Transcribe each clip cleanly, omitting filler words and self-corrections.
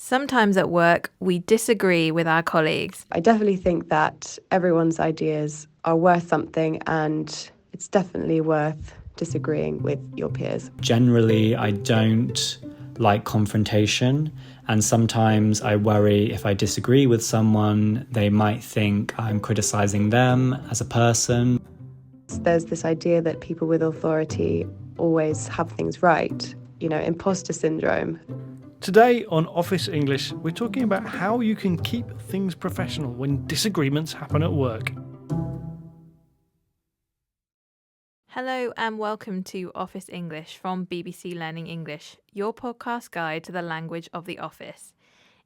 Sometimes at work, we disagree with our colleagues. I definitely think that everyone's ideas are worth something, and it's definitely worth disagreeing with your peers. Generally, I don't like confrontation, and sometimes I worry if I disagree with someone, they might think I'm criticising them as a person. There's this idea that people with authority always have things right, imposter syndrome. Today on Office English, we're talking about how you can keep things professional when disagreements happen at work. Hello and welcome to Office English from BBC Learning English, your podcast guide to the language of the office.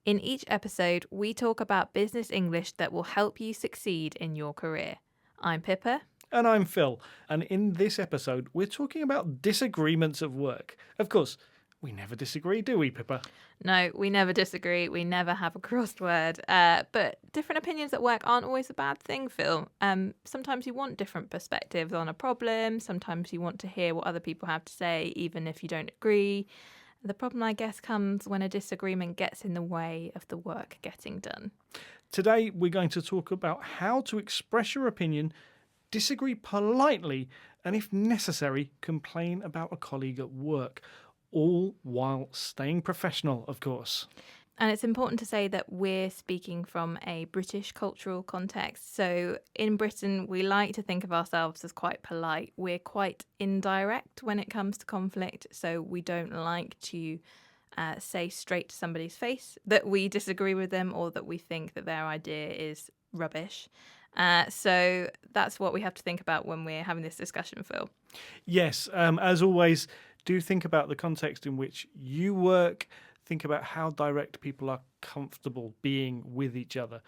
In each episode, we talk about business English that will help you succeed in your career. I'm Pippa. And I'm Phil, and in this episode, we're talking about disagreements at work. Of course, we never disagree, do we, Pippa? No, we never disagree. We never have a crossword. But different opinions at work aren't always a bad thing, Phil. Sometimes you want different perspectives on a problem. Sometimes you want to hear what other people have to say, even if you don't agree. The problem, I guess, comes when a disagreement gets in the way of the work getting done. Today, we're going to talk about how to express your opinion, disagree politely, and if necessary, complain about a colleague at work. All while staying professional, of course. And it's important to say that we're speaking from a British cultural context. So in Britain, we like to think of ourselves as quite polite. We're quite indirect when it comes to conflict. So we don't like to say straight to somebody's face that we disagree with them or that we think that their idea is rubbish. So that's what we have to think about when we're having this discussion, Phil. Yes, as always, do think about the context in which you work. Think about how direct people are comfortable being with each other.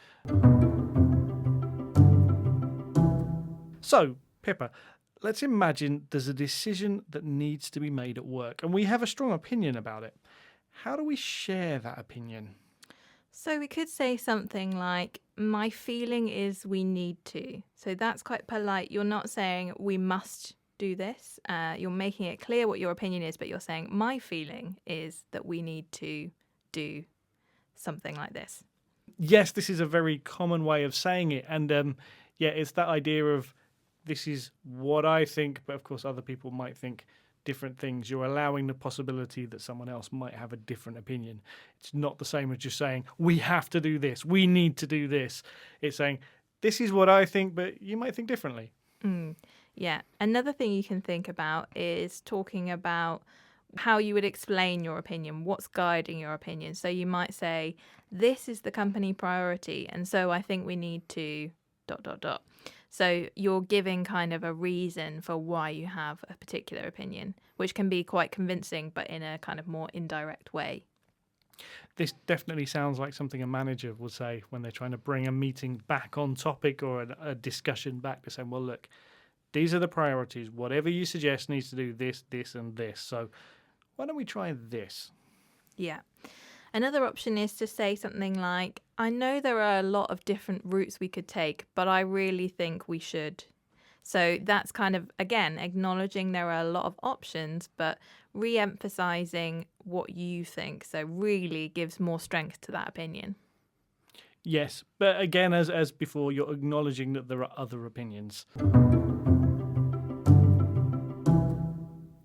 So, Pippa, let's imagine there's a decision that needs to be made at work and we have a strong opinion about it. How do we share that opinion? So we could say something like, my feeling is we need to. So that's quite polite. You're not saying we must do this. You're making it clear what your opinion is, but you're saying my feeling is that we need to do something like this. Yes, this is a very common way of saying it. And it's that idea of this is what I think, but of course other people might think different things. You're allowing the possibility that someone else might have a different opinion. It's not the same as just saying, we have to do this, we need to do this. It's saying, this is what I think, but you might think differently. Yeah. Another thing you can think about is talking about how you would explain your opinion, what's guiding your opinion. So you might say, this is the company priority, and so I think we need to ... So you're giving kind of a reason for why you have a particular opinion, which can be quite convincing, but in a kind of more indirect way. This definitely sounds like something a manager would say when they're trying to bring a meeting back on topic or a discussion back to saying, well, look, these are the priorities. Whatever you suggest needs to do this, this, and this. So why don't we try this? Yeah. Another option is to say something like, I know there are a lot of different routes we could take, but I really think we should. So that's kind of, again, acknowledging there are a lot of options, but re-emphasizing what you think. So really gives more strength to that opinion. Yes, but again, as before, you're acknowledging that there are other opinions.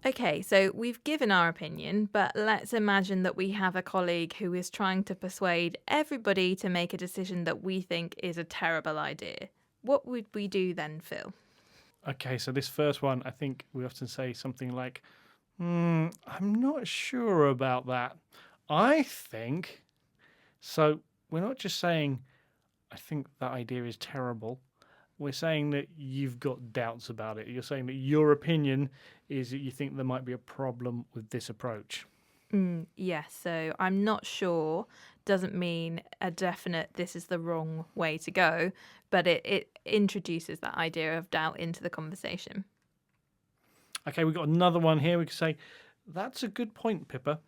Okay, so we've given our opinion, but let's imagine that we have a colleague who is trying to persuade everybody to make a decision that we think is a terrible idea. What would we do then, Phil? Okay, so this first one, I think we often say something like, I'm not sure about that. I think. So we're not just saying, I think that idea is terrible. We're saying that you've got doubts about it. You're saying that your opinion is that you think there might be a problem with this approach. Yes, so I'm not sure doesn't mean a definite this is the wrong way to go, but it introduces that idea of doubt into the conversation. Okay, we've got another one here. We could say, that's a good point, Pippa.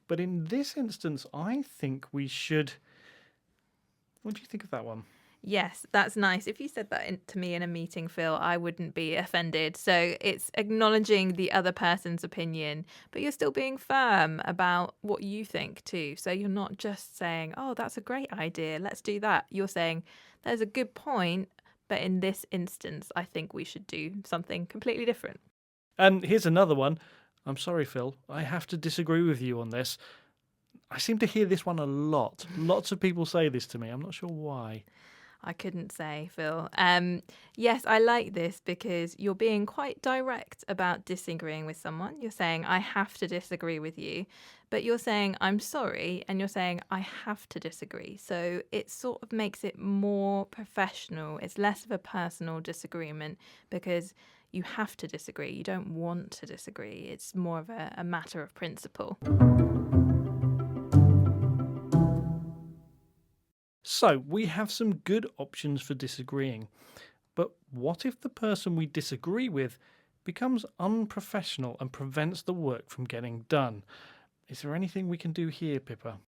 But in this instance, I think we should... What do you think of that one? Yes, that's nice. If you said that to me in a meeting, Phil, I wouldn't be offended. So it's acknowledging the other person's opinion, but you're still being firm about what you think too. So you're not just saying, oh, that's a great idea, let's do that. You're saying, there's a good point, but in this instance, I think we should do something completely different. And here's another one. I'm sorry, Phil. I have to disagree with you on this. I seem to hear this one a lot. Lots of people say this to me. I'm not sure why. I couldn't say, Phil. Yes, I like this because you're being quite direct about disagreeing with someone. You're saying, I have to disagree with you. But you're saying, I'm sorry. And you're saying, I have to disagree. So it sort of makes it more professional. It's less of a personal disagreement because you have to disagree. You don't want to disagree. It's more of a matter of principle. So, we have some good options for disagreeing. But what if the person we disagree with becomes unprofessional and prevents the work from getting done? Is there anything we can do here, Pippa?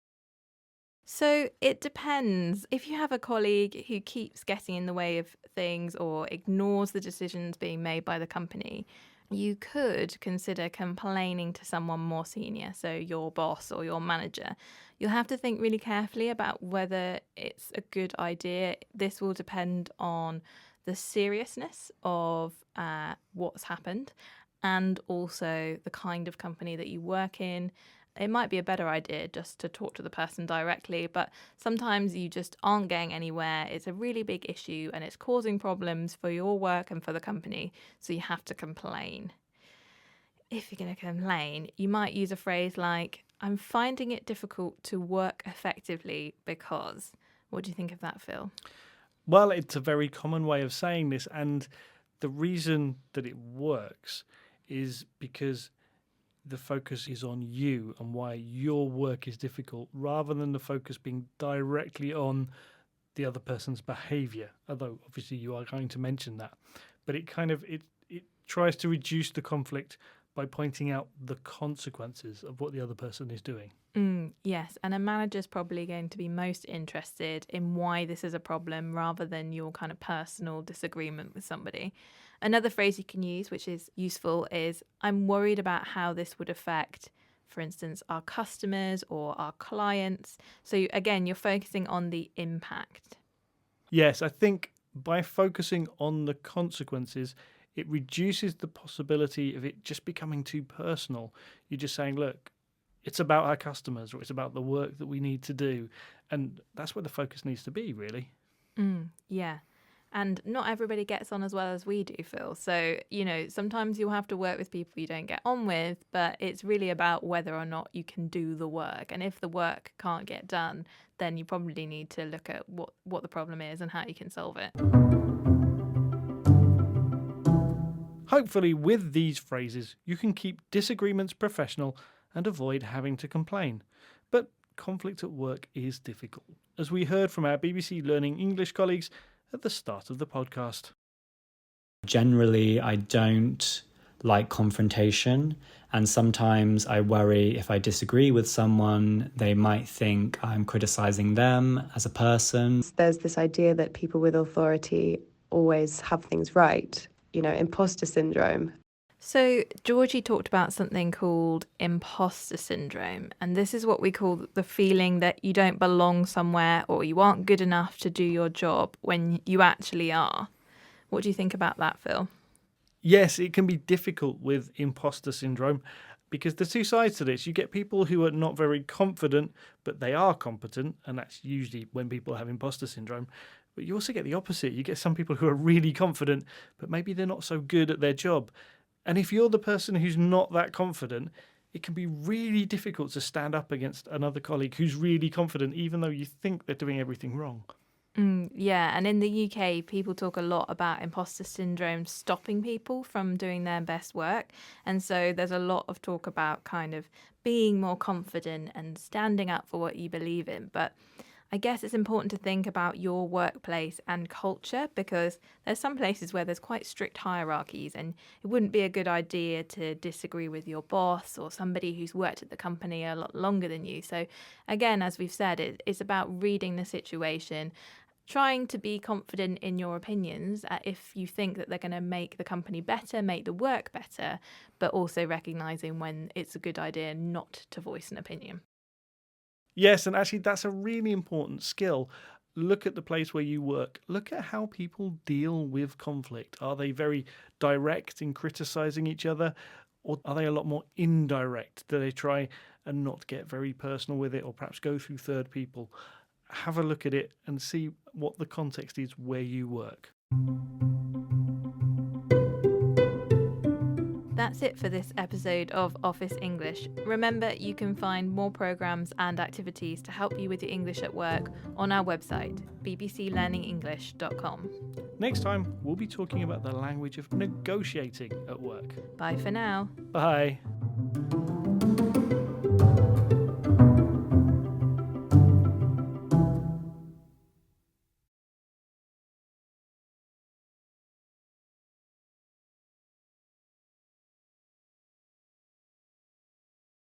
So it depends. If you have a colleague who keeps getting in the way of things or ignores the decisions being made by the company, you could consider complaining to someone more senior, so your boss or your manager. You'll have to think really carefully about whether it's a good idea. This will depend on the seriousness of what's happened and also the kind of company that you work in. It might be a better idea just to talk to the person directly, but sometimes you just aren't getting anywhere. It's a really big issue and it's causing problems for your work and for the company, so you have to complain. If you're going to complain, you might use a phrase like, I'm finding it difficult to work effectively because. What do you think of that, Phil? Well, it's a very common way of saying this, and the reason that it works is because the focus is on you and why your work is difficult rather than the focus being directly on the other person's behavior, although obviously you are going to mention that. But it tries to reduce the conflict by pointing out the consequences of what the other person is doing. Yes, and a manager's probably going to be most interested in why this is a problem rather than your kind of personal disagreement with somebody. Another phrase you can use, which is useful, is I'm worried about how this would affect, for instance, our customers or our clients. So again, you're focusing on the impact. Yes, I think by focusing on the consequences, it reduces the possibility of it just becoming too personal. You're just saying, look, it's about our customers or it's about the work that we need to do. And that's where the focus needs to be, really. Yeah. And not everybody gets on as well as we do, Phil. So, sometimes you'll have to work with people you don't get on with, but it's really about whether or not you can do the work. And if the work can't get done, then you probably need to look at what the problem is and how you can solve it. Hopefully, with these phrases, you can keep disagreements professional and avoid having to complain. But conflict at work is difficult, as we heard from our BBC Learning English colleagues at the start of the podcast. Generally, I don't like confrontation, and sometimes I worry if I disagree with someone, they might think I'm criticizing them as a person. There's this idea that people with authority always have things right, imposter syndrome. So Georgie talked about something called imposter syndrome, and this is what we call the feeling that you don't belong somewhere or you aren't good enough to do your job when you actually are. What do you think about that, Phil? Yes, it can be difficult with imposter syndrome because there's two sides to this. You get people who are not very confident, but they are competent, and that's usually when people have imposter syndrome. But you also get the opposite. You get some people who are really confident, but maybe they're not so good at their job. And if you're the person who's not that confident, it can be really difficult to stand up against another colleague who's really confident, even though you think they're doing everything wrong. Yeah, and in the UK, people talk a lot about imposter syndrome stopping people from doing their best work. And so there's a lot of talk about kind of being more confident and standing up for what you believe in. But I guess it's important to think about your workplace and culture because there's some places where there's quite strict hierarchies and it wouldn't be a good idea to disagree with your boss or somebody who's worked at the company a lot longer than you. So again, as we've said, it's about reading the situation, trying to be confident in your opinions if you think that they're going to make the company better, make the work better, but also recognising when it's a good idea not to voice an opinion. Yes, and actually that's a really important skill. Look at the place where you work. Look at how people deal with conflict. Are they very direct in criticising each other, or are they a lot more indirect? Do they try and not get very personal with it, or perhaps go through third people? Have a look at it and see what the context is where you work. That's it for this episode of Office English. Remember, you can find more programmes and activities to help you with your English at work on our website, bbclearningenglish.com. Next time, we'll be talking about the language of negotiating at work. Bye for now. Bye.